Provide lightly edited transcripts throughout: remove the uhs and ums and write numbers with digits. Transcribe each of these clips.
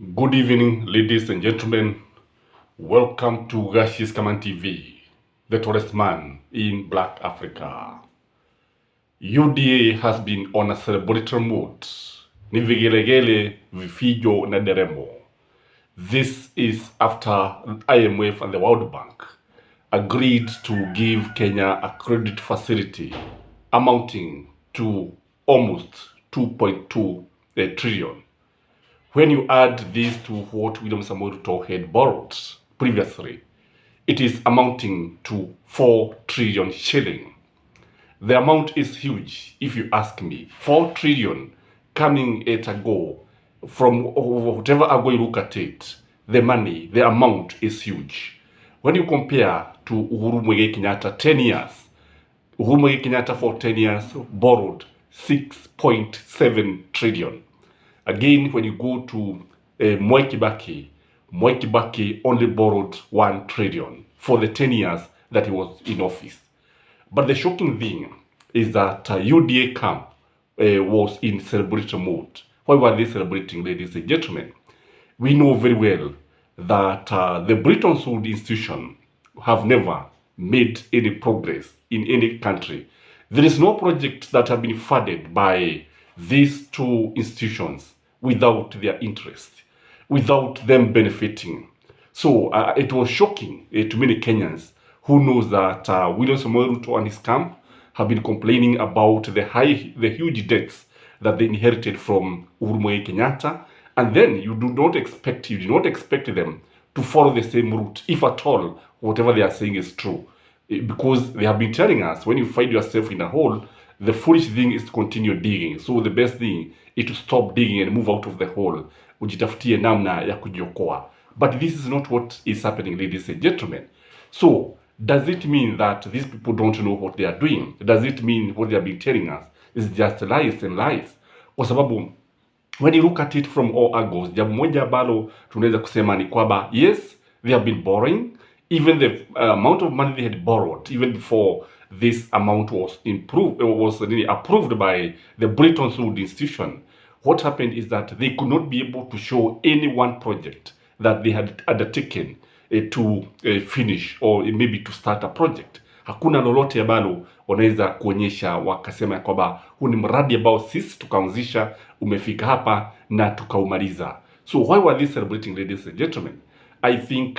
Good evening, ladies and gentlemen. Welcome to Skyman TV, the tallest man in Black Africa. UDA has been on a celebratory mood. Ni vigelegele, vifijo na deremo. This is after IMF and the World Bank agreed to give Kenya a credit facility amounting to almost 2.2 trillion. When you add this to what William Samoei Ruto had borrowed previously, it is amounting to 4 trillion shilling. The amount is huge, if you ask me. 4 trillion coming at a go, from whatever angle you look at it, the money, the amount is huge. When you compare to Uhuru Muigai Kenyatta 10 years, Uhuru Muigai Kenyatta for 10 years borrowed 6.7 trillion. Again, when you go to Mwai Kibaki only borrowed 1 trillion for the 10 years that he was in office. But the shocking thing is that UDA camp was in celebratory mode. Why were they celebrating, ladies and gentlemen? We know very well that the Bretton Woods institution have never made any progress in any country. There is no project that have been funded by these two institutions without their interest, without them benefiting. So it was shocking to many Kenyans who knows that William Samoei Ruto and his camp have been complaining about the huge debts that they inherited from Uhuru Muigai Kenyatta, and then you do not expect them to follow the same route, if at all whatever they are saying is true, because they have been telling us when you find yourself in a hole, the foolish thing is to continue digging. So the best thing is to stop digging and move out of the hole. Ujitafutie namna ya kujiokoa. But this is not what is happening, ladies and gentlemen. So does it mean that these people don't know what they are doing? Does it mean what they have been telling us is just lies and lies? Kwa sababu when you look at it from all angles, jambo moja ambalo tunaweza kusema ni kwamba yes, they have been borrowing. Even the amount of money they had borrowed, even before this amount was approved by the Bretton Woods institution, what happened is that they could not be able to show any one project that they had undertaken to finish or maybe to start a project. Hakuna lolote ambalo wanaweza kuonyesha wakasema kwamba huu ni mradi ambao sisi tukaanzisha, umefika hapa na tukaumaliza. So why were they celebrating, ladies and gentlemen? I think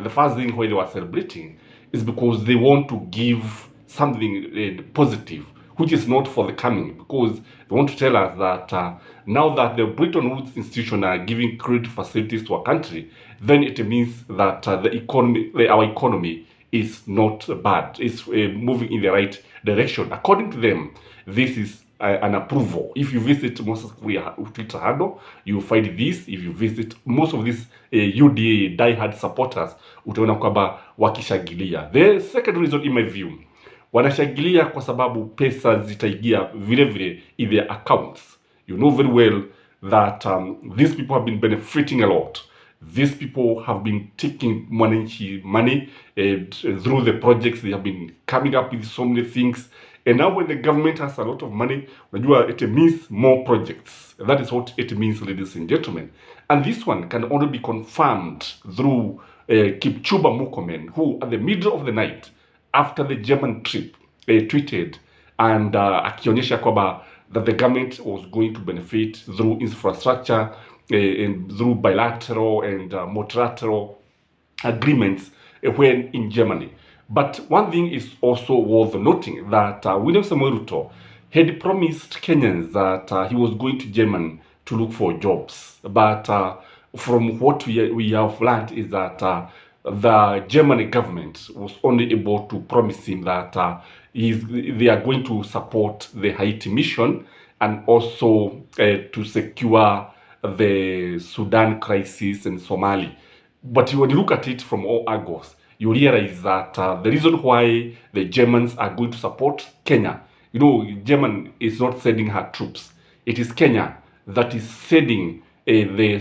the first thing why they were celebrating is because they want to give something positive, which is not for the coming, because they want to tell us that now that the Bretton Woods institution are giving credit facilities to our country, then it means that our economy is not bad. It's moving in the right direction. According to them, this is an approval. If you visit most of Twitter handle, you will find this. If you visit most of these UDA diehard supporters, utaona kwamba wakishangilia. The second reason in my view, wanashangilia kwa sababu pesa zitaingia vile vile in their accounts. You know very well that these people have been benefiting a lot. These people have been taking money through the projects. They have been coming up with so many things. And now when the government has a lot of money, it means more projects. That is what it means, ladies and gentlemen. And this one can only be confirmed through Kipchumba Murkomen, who at the middle of the night, after the German trip, tweeted and akionyesha kwamba that the government was going to benefit through infrastructure and through bilateral and multilateral agreements when in Germany. But one thing is also worth noting that William Samoei Ruto had promised Kenyans that he was going to Germany to look for jobs. But from what we have learned is that the German government was only able to promise him that they are going to support the Haiti mission and also to secure the Sudan crisis and Somalia. But when you look at it from all angles, you realize that the reason why the Germans are going to support Kenya, Germany is not sending her troops. It is Kenya that is sending the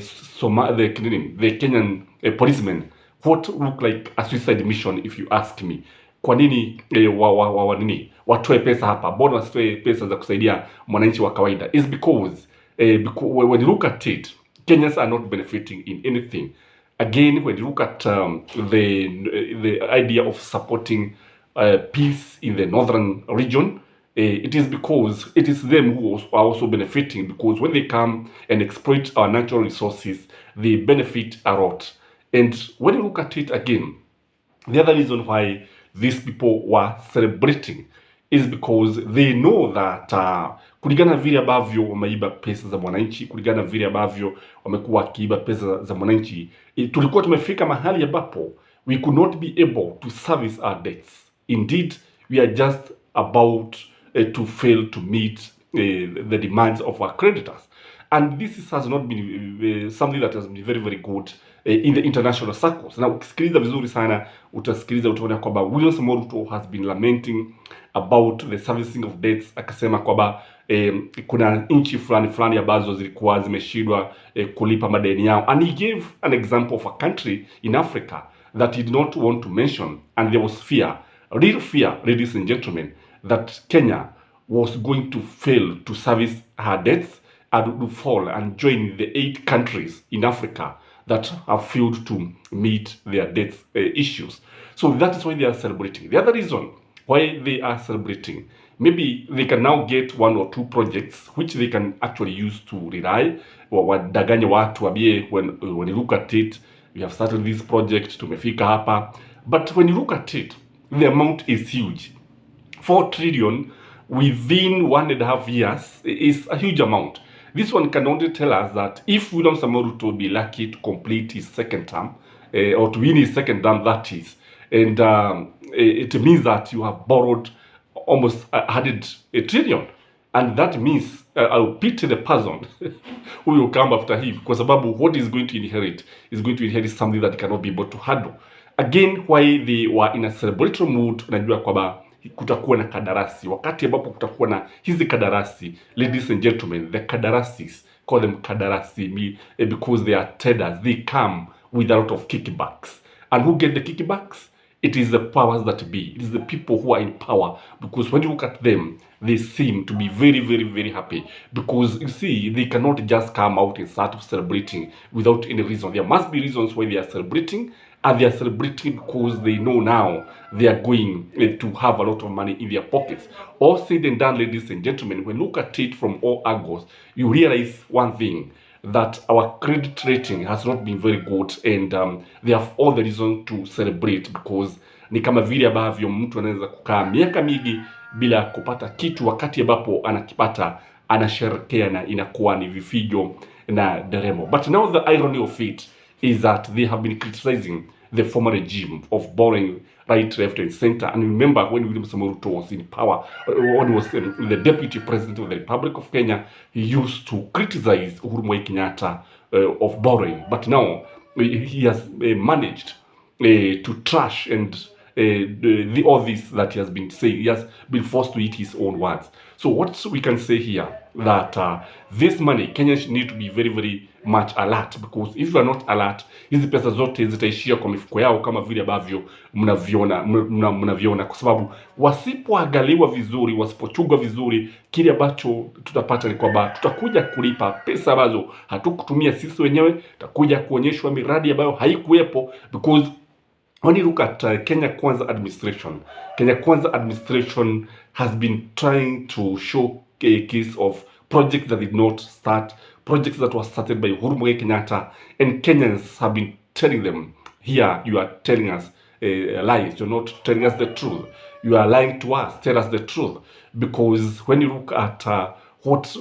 Kenyan policemen what look like a suicide mission, if you ask me. Kwa nini watoe pesa hapa? Mbona wasitoe pesa za kusaidia mwananchi wa kawaida? Is because when you look at it Kenyans are not benefiting in anything. Again, when you look at the idea of supporting peace in the northern region, it is because it is them who are also benefiting, because when they come and exploit our natural resources, they benefit a lot. And when you look at it again, the other reason why these people were celebrating is because they know that kulingana vile ambavyo wameiba pesa za mwananchi, kulingana vile ambavyo wamekuwa wakiiba pesa za mwananchi, tulikuwa tumefika mahali ambapo we could not be able to service our debts. Indeed, we are just about to fail to meet the demands of our creditors. And this has not been something that has been very, very good in the international circles. Na ukisikiliza vizuri sana, utasikiliza utaona kwamba William Samoei Ruto has been lamenting about the servicing of debts, akasema kwamba kuna nchi fulani ambazo zilikuwa zimeshindwa kulipa madeni yao. And he gave an example of a country in Africa that he did not want to mention, and there was fear, real fear, ladies and gentlemen, that Kenya was going to fail to service her debts and would fall and join the 8 countries in Africa that have failed to meet their debt issues. So that is why they are celebrating. The other reason why they are celebrating, maybe they can now get 1 or 2 projects which they can actually use to rely, wadanganye watu wabie, when you look at it, we have started this project, tumefika hapa. But when you look at it, the amount is huge. 4 trillion within 1.5 years is a huge amount. This one can only tell us that if William Samoei Ruto will be lucky to complete his second term, or to win his second term, that is, and it means that you have borrowed almost 100 trillion. And that means I'll pity the person who will come after him, because sababu what he's going to inherit is going to inherit something that he cannot be able to handle. Again, why they were in a celebratory mood, najua kwamba kutakuwa na kadarasi. Wakati ambapo kutakuwa na hizi kadarasi, ladies and gentlemen, the kadarasis, call them kadarasi because they are tenders. They come with a lot of kickbacks. And who get the kickbacks? It is the powers that be. It is the people who are in power. Because when you look at them, they seem to be very, very, very happy. Because you see, they cannot just come out and start celebrating without any reason. There must be reasons why they are celebrating. And they are celebrating because they know now they are going to have a lot of money in their pockets. All said and done, ladies and gentlemen, when you look at it from all angles, you realize one thing, that our credit rating has not been very good, and they have all the reason to celebrate, because ni kama vile ambavyo mtu anaweza kukaa miaka mingi bila kupata kitu, wakati ambapo anakipata anasherekea na inakuwa ni vifijo na deremo. But now the irony of it is that they have been criticizing the former regime of borrowing right, left, and center. And remember, when William Samoei Ruto was in power, when he was the deputy president of the Republic of Kenya, he used to criticize Uhuru Muigai Kenyatta of borrowing. But now he has managed to trash and all this that he has been saying. He has been forced to eat his own words. So what we can say here, that this money, Kenyans need to be very, very much alert, because if you are not alert, hizi pesa zote zitaishia kwa mifuko yao kama vile ambavyo mnaviona, kwa sababu wasipoangaliwa vizuri, wasipochungwa vizuri, kile ambacho tutapata ni kwamba tutakuja kulipa pesa ambazo hatukutumia sisi wenyewe, tutakuja kuonyeshwa miradi ambayo haikuwepo. Because when you look at Kenya Kwanza administration, Kenya Kwanza administration has been trying to show a case of projects that did not start, projects that were started by Uhuru Muigai Kenyatta, and Kenyans have been telling them, here you are telling us lies, you're not telling us the truth, you are lying to us, tell us the truth. Because when you look at what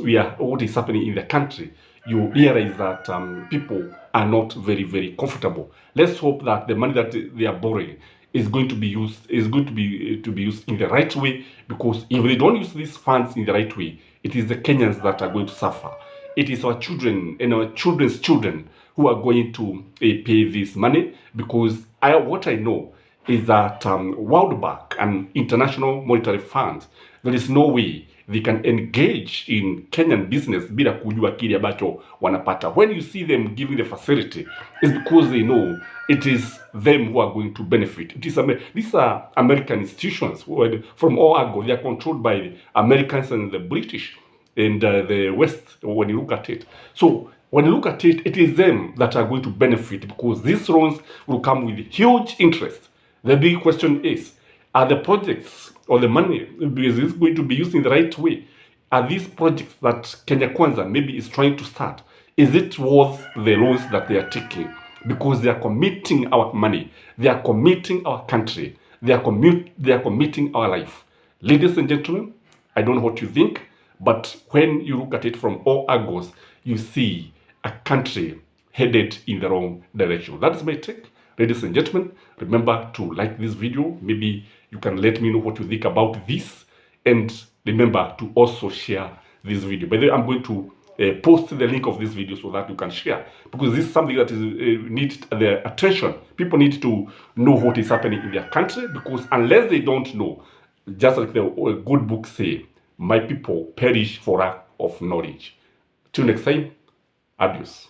is happening in the country, you realize that people are not very, very comfortable. Let's hope that the money that they are borrowing is going to be used used in the right way, because if they don't use these funds in the right way, it is the Kenyans that are going to suffer. It is our children and our children's children who are going to pay this money, because what I know is that World Bank and International Monetary Fund, there is no way they can engage in Kenyan business bila kujua kile ambacho wanapata. When you see them giving the facility, it's because they know it is them who are going to benefit. These are American institutions from all angles. They are controlled by the Americans and the British and the West when you look at it. So when you look at it, it is them that are going to benefit because these loans will come with huge interest. The big question is, are the projects or the money, is this going to be used in the right way? Are these projects that Kenya Kwanza maybe is trying to start, is it worth the loans that they are taking? Because they are committing our money, they are committing our country, they are committing our life. Ladies and gentlemen, I don't know what you think, but when you look at it from all angles, you see a country headed in the wrong direction. That's my take. Ladies and gentlemen, remember to like this video. Maybe you can let me know what you think about this. And remember to also share this video. By the way, I'm going to post the link of this video so that you can share. Because this is something that is needs their attention. People need to know what is happening in their country. Because unless they don't know, just like the good book say, my people perish for lack of knowledge. Till next time, adios.